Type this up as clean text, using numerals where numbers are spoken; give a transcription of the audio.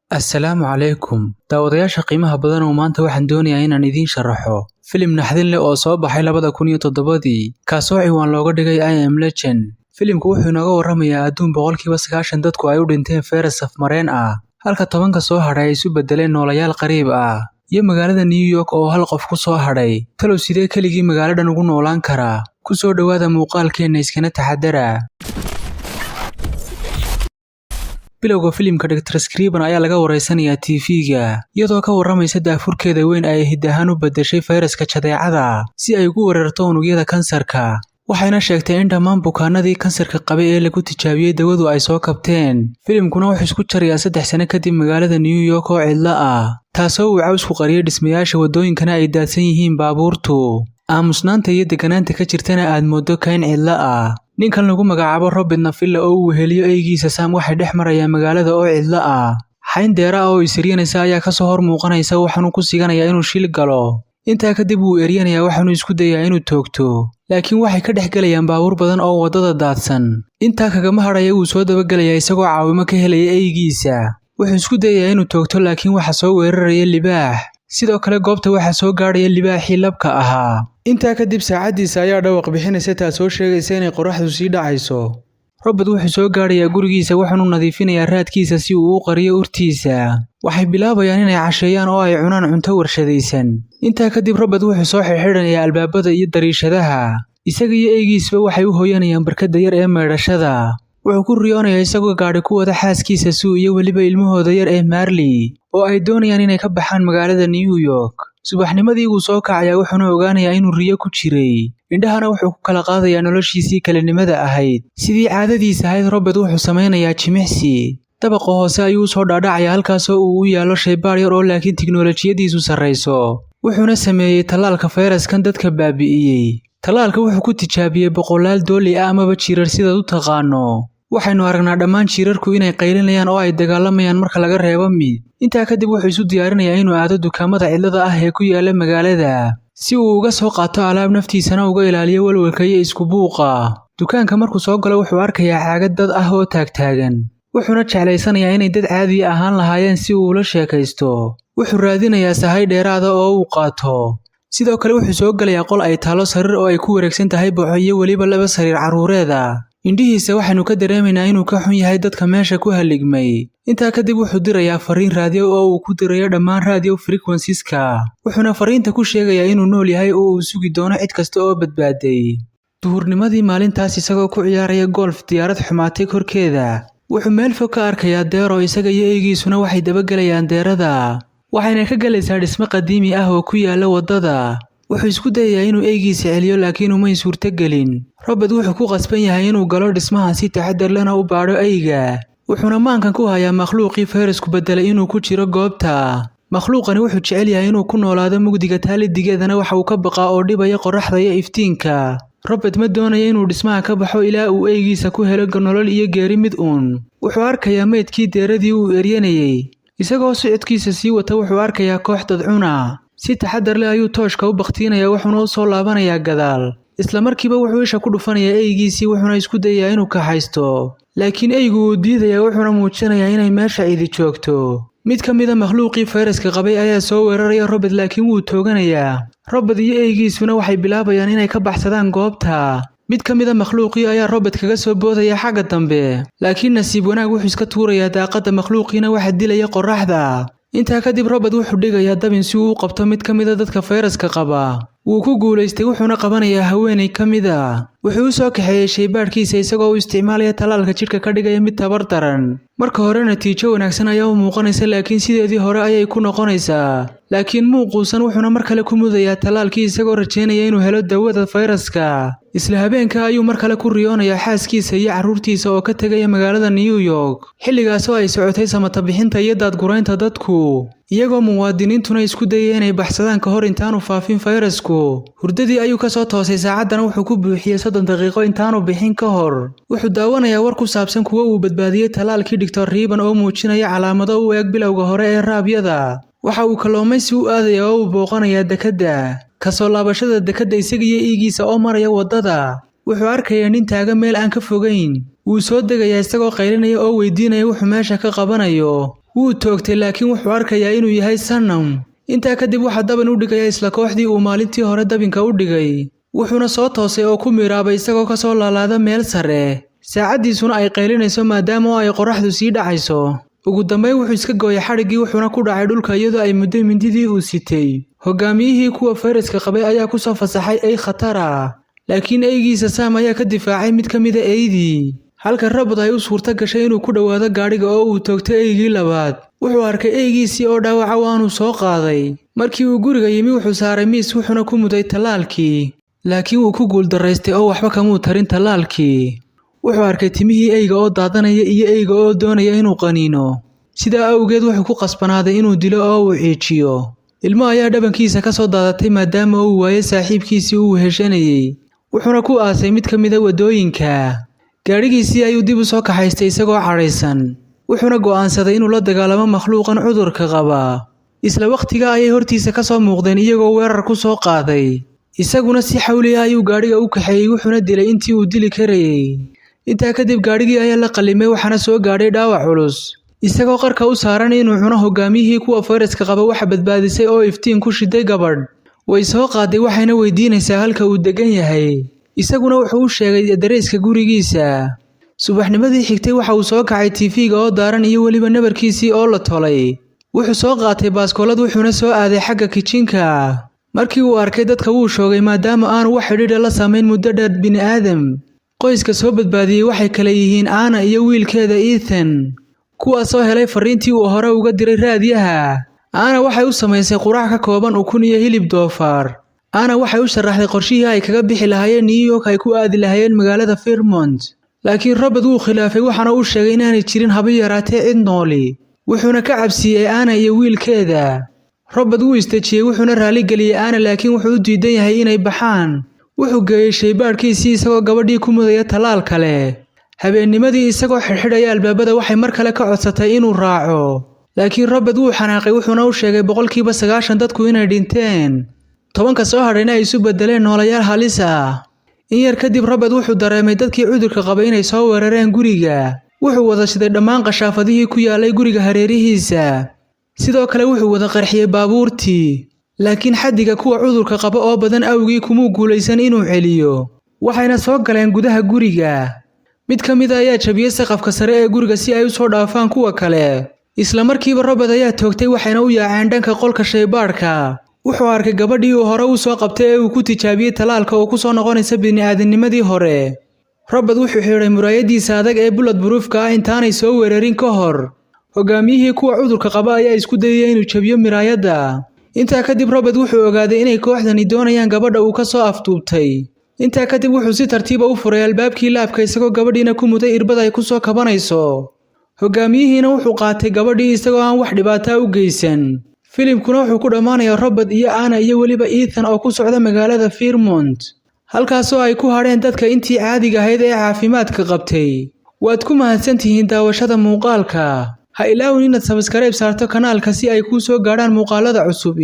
Assalaamu calaykum daawadayaasha qiimaha badan oo maanta waxaan doonayaa inaan idiin sharaxo filim naxdin leh oo soo baxay 2007 kaasoo ciwaan looga dhigay I Am Legend. Filimku wuxuu inooga warramayaa adduun 90% dadku ay u dhinteen fayras safmareen ah halka 10ka soo hadhay ay isu bedeleen noolayaal qariib ah iyo magaalada New York oo hal qof ku soo hadhay talow sidee keligii magaaladan ugu noolaan karaa ku soo dhawaada muuqaalkeena iskana taxadara. bilowga filimka Dr. Scriban ayaa laga wareysanayaa TV-ga iyadoo ka warramaysa daafurkeeda weyn ay hidahaan u bedeshay fayraska jadeecada si ay ugu weerarto unugyada kansarka waxayna sheegtay in dhammaan bukaanadii kansarka qabay ee lagu tijaabiyay dawadu ay soo kabteen. Filimkuna wuxuu isku jarayaa 3 sano kadib magaalada New York oo cidla ah taasoo uu cawsku qariyay dhismayaasha wadooyinkana ay daadsan yihiin baabuurtu aamusnaanta iyo deganaanta ka jirtana aad moodo kayn cidla ah. ninkan lagu magacaabo Robert Nafilla oo uu heliyo eygiisa Sam waxay dhex marayaan magaalada oo cidla ah xayn deera oo isriyanaysa ayaa ka soo hor muuqanaysa waxaanu ku siganayaa inuu shil galo intaa kadib uu eriyanayaa waxaanu isku dayaa inuu toogto laakiin waxay ka dhex galayaan baabuur badan oo wadada daadsan intaa kagama hadhaya uu soo dabagalayaa isagoo caawimo ka helaya eygiisa wuxuu isku dayaa inuu toogto laakiin waxa soo weeraraya libaax sidoo kale goobta waxa soo gaaraya libaaxii labka ahaa intaa kadib saacadiisa ayaa dhawaq bixinaysa taasoo sheegaysa inay qoraxdu sii dhacayso. Robert wuxuu soo gaarayaa gurigiisa waxaanu nadiifinayaa raadkiisa si uu u qariyo urtiisa waxay bilaabayaan inay casheeyaan oo ay cunaan cunto warshadaysan intaa kadib Robert wuxuu soo xirxiranayaa albaabada iyo dariishadaha isaga iyo eygiisba waxay u hooyanayaan barkada yar ee meedhashada wuxuu ku riyoonayaa isagoo gaari ku wada xaaskiisa Sue iyo waliba ilmahooda yar ee Marley oo ay doonayaan inay ka baxaan magaalada New York. subaxnimadii uu soo kacayaa wuxuuna ogaanayaa inuu riyo ku jiray indhahana wuxuu ku kala qaadayaa noloshiisii kalinimada ahayd sidii caadadiisa ahayd. Robert wuxuu samaynayaa jimicsi dabaqa hoose ayuu soo dhaadhacayaa halkaasoo uu u yaalo shaybaar yar oo laakiin tiknoolajiyadiisu sarreyso wuxuuna sameeyey tallaalka fayraskan dadka baabi'iyey. tallaalka wuxuu ku tijaabiyey boqolaal dooli ah amaba jirar sidaad u taqaano waxaynu aragnaa dhammaan jiirarku inay qaylinayaan oo ay dagaalamayaan marka laga reebo mid intaa kadib wuxuu isu diyaarinayaa inuu aado dukaamada cidlada ah ee ku yaala magaalada si uu uga soo qaato alaab naftiisana uga ilaaliyo walwalka iyo isku buuqa. dukaanka markuu soo galo wuxuu arkayaa caagad dad ah oo taagtaagan wuxuuna jeclaysanayaa inay dad caadi ahaan lahaayeen si uu ula sheekaysto wuxuu raadinayaa sahay dheeraada oo uu qaato sidoo kale wuxuu soo galayaa qol ay taalo sariir oo ay ku wareegsan tahay boco iyo weliba 2 sariir carruureeda indhihiisa waxaanu ka dareemaynaa inuu ka xun yahay dadka meesha ku haligmay intaa kadib wuxuu dirayaa fariin raadiyo oo uu ku dirayo dhammaan radio frequencies-ka wuxuuna fariinta ku sheegayaa inuu nool yahay oo uu sugi doono cid kasta oo badbaaday. duhurnimadii maalintaas isagoo ku ciyaaraya golf diyaarad xumaatay korkeeda wuxuu meel fog ka arkayaa deero isaga iyo eygiisuna waxay dabagalayaan deerada waxayna ka galaysaa dhismo qadiimi ah oo ku yaala wadada wuxuu isku dayayaa inuu eygiisa celiyo laakiin uma suurtagelin. Robert wuxuu ku qasban yahay inuu galo dhismaha si taxadar lehna u baadho eyga wuxuuna maankan ku hayaa makhluuqii fayrasku bedelay inuu ku jiro goobta. makhluuqani wuxuu jecel yahay inuu ku noolaado mugdiga taalidigeedana waxa uu ka baqaa oo dhibaya qoraxda iyo iftiinka. Robert ma doonayo inuu dhismaha ka baxo ilaa uu eygiisa ku helo nolol iyo geeri mid uun wuxuu arkayaa meydkii deeradii uu eryanayay isagoo socodkiisa sii wata wuxuu arkayaa koox dad cuna si taxadar leh ayuu tooshka u baqtiinayaa wuxuuna u soo laabanayaa gadaal isla markiiba wuxuu isha ku dhufanayaa eygiisii wuxuuna isku dayayaa inuu ka haysto laakiin eygu uu diidayaa wuxuuna muujinayaa inay meesha cidi joogto. mid ka mid ah makhluuqii fayraska qabay ayaa soo weeraraya Robert laakiin wuu tooganayaa. Robert iyo eygiisuna waxay bilaabayaan inay ka baxsadaan goobta mid ka mid ah makhluuqii ayaa Robert kaga soo boodaya xagga dambe laakiin nasiib wanaag wuxuu iska tuurayaa daaqada makhluuqiina waxa dilaya qoraxda. intaa kadib Robert wuxuu dhigayaa dabin si uu u qabto mid ka mid ah dadka fayraska qaba wuu ku guuleystay wuxuuna qabanayaa haweeney ka mid ah wuxuu u soo kaxeeyay shaybaadhkiisa isagoo u isticmaalaya tallaalka jidhka ka dhigaya mid tabar daran. marka hore natiijo wanaagsan ayaa u muuqanaysa laakiin sideedii hore ayay ku noqonaysaa laakiin muuquusan wuxuuna mar kale ku mudayaa tallaalkii isagoo rajeynaya inuu helo dawada fayraska. isla habeenka ayuu mar kale ku riyoonayaa xaaskiisa iyo carruurtiisa oo ka tegaya magaalada New York xilligaas oo ay socotay samata bixinta iyo daadguraynta dadku iyagoo muwaadiniintuna isku dayay inay baxsadaan ka hor intaanu faafin fayrasku. hurdadii ayuu ka soo toosay saacadana wuxuu ku buuxiyey 30 daqiiqo intaanu bixin ka hor wuxuu daawanayaa war ku saabsan kuwa uu badbaadiyey tallaalkii Dr. Riban oo muujinaya calaamado u eeg bilowga hore ee raabyada waxa uu kalluumaysi u aadayaa oo uu booqanayaa dekedda ka soo laabashada dekedda isaga iyo eygiisa oo maraya wadada wuxuu arkayaa nin taagan meel aan ka fogeyn wuu soo degayaa isagoo qaylinaya oo weydiinaya wuxuu meesha ka qabanayo wuu toogtay laakiin wuxuu arkayaa inuu yahay Sanam. intaa kadib waxa daban u dhigaya isla kooxdii uu maalintii hore dabinka u dhigay, wuxuuna soo toosay oo ku miiraabay isagoo ka soo laalaada meel sare. saacadiisuna ay qaylinayso maadaama ay qoraxdu sii dhacayso. ugu dambeyn wuxuu iska gooyay xadhigii wuxuuna ku dhacay dhulka iyadoo ay muddo mindidii uu sitay. hogaamiyihii kuwa fayraska qabay ayaa ku soo fasaxay ay khatar ah, laakiin eygiisa Sam ayaa ka difaacay mid ka mid ah eydii. halka Robert ay u suurta gashay inuu ku dhawaado gaadhiga oo uu toogtay eygii labaad. wuxuu arkay eygiisii oo dhaawaca waanu soo qaaday. markii uu guriga yimi wuxuu saaray miis wuxuuna ku muday talaalkii, laakiin wuu ku guuldaraystay oo waxba kamuu tarin talaalkii. wuxuu arkay timihii eyga oo daadanaya iyo eyga oo doonaya inuu qaniino. sidaa awgeed wuxuu ku qasbanaaday inuu dilo oo uu ciijiyo. ilmo ayaa dhabankiisa ka soo daadatay maadaama uu waayay saaxiibkiisii uu heshanayay, wuxuuna ku aasay mid ka mid ah wadooyinka. gaadhigiisii ayuu dib u soo kaxaystay isagoo cadhaysan, wuxuuna go'aansaday inuu la dagaalamo makhluuqan cudurka qaba. isla waqtiga ayay hortiisa ka soo muuqdeen iyagoo weerar ku soo qaaday. isaguna si xawli ah ayuu gaadhiga u kaxeeyey wuxuuna dilay intii uu dili karayay. intaa kadib gaadhigii ayaa la qallimay waxaana soo gaadhay dhaawac culus. isagoo qarka u saaran inuu cuno hogaamiyihii kuwa fayraska qaba waxa badbaadisay oo iftiin ku shiday gabadh. way soo qaaday waxayna weydiinaysaa halka uu degan yahay. isaguna wuxuu u sheegay adareyska gurigiisa. subaxnimadii xigtay waxa uu soo kacay TV-ga oo daaran iyo weliba nabarkiisii oo la tolay. wuxuu soo qaatay baaskoolad wuxuuna soo aaday xagga kitchenka. markii uu arkay dadka wuu shoogay maadaama aanu wax xidhiidha la samayn muddo dheer bini'aadam. qoyska soo badbaadiyey waxay kale yihiin Anna iyo wiilkeeda Ethan, kuwaasoo helay fariintii uu hore uga diray raadiyaha. Anna waxay u samaysay quraac ka kooban ukun iyo hilib doofaar. Anna waxay u sharaxday qorshihii ay kaga bixi lahaayeen New York ay ku aadi lahaayeen magaalada Fairmont. laakiin Robert wuu khilaafay waxaana uu sheegay inaanay jirin haba yaraatee cid nooli, wuxuuna ka cabsiiyey Anna iyo wiilkeeda. Robert wuu istejiyey wuxuuna raali geliyey Anna laakiin wuxuu u diidan yahay inay baxaan. wuxuu geeyey shaybaadhkiisii isagoo gabadhii ku mudaya talaal kale. habeennimadii isagoo xidhxidhaya albaabada waxay mar kale ka codsatay inuu raaco, laakiin Robert wuu xanaaqay wuxuuna u sheegay 90% dadku inay dhinteen, 10 soo hadhayna ay isu bedeleen noolayaal halis ah. in yar kadib Robert wuxuu dareemay dadkii cudurka qabay inay soo weerareen guriga. wuxuu wada shiday dhammaan qashaafadihii ku yaalay guriga hareerihiisa. sidoo kale wuxuu wada qarxiyey baabuurtii, laakiin xaddiga kuwa cudurka qaba oo badan awgii kumuu guulaysan inuu celiyo. waxayna soo galeen gudaha guriga. mid ka mid ah ayaa jabiyey saqafka sare ee guriga si ay u soo dhaafaan kuwa kale. isla markiiba Robert ayaa toogtay waxayna u yaaceen dhanka qolka shaybaadhka. wuxuu arkay gabadhii uu hore u soo qabtay ee uu ku tijaabiyey talaalka oo ku soo noqonaysa bini'aadamnimadii hore. Robert wuxuu xidhay muraayadiisa adag ee bulletproofka ah intaanay soo weerarin ka hor. hogaamiyihii kuwa cudurka qaba ayaa isku dayay inuu jabiyo miraayadda. intaa kadib Robert wuxuu ogaaday inay kooxdani doonayaan gabadha uu ka soo afduubtay. intaa kadib wuxuu si tartiib ah u furay albaabkii laabka isagoo gabadhiina ku muday irbad ay ku soo kabanayso. hogaamiyihiina wuxuu qaatay gabadhii isagoo aan wax dhibaato u geysan. filimkuna wuxuu ku dhamaanayaa Robert iyo Anna iyo weliba Ethan oo ku socda magaalada Fairmont, halkaasoo ay ku hadheen dadka intii caadiga ahayd ee caafimaadka qabtay. waad ku mahadsantihiin daawashada muuqaalka. ha ilaawin inaad subscribe saarto kanaalka si ay kuu soo gaadhaan muuqaalada cusub.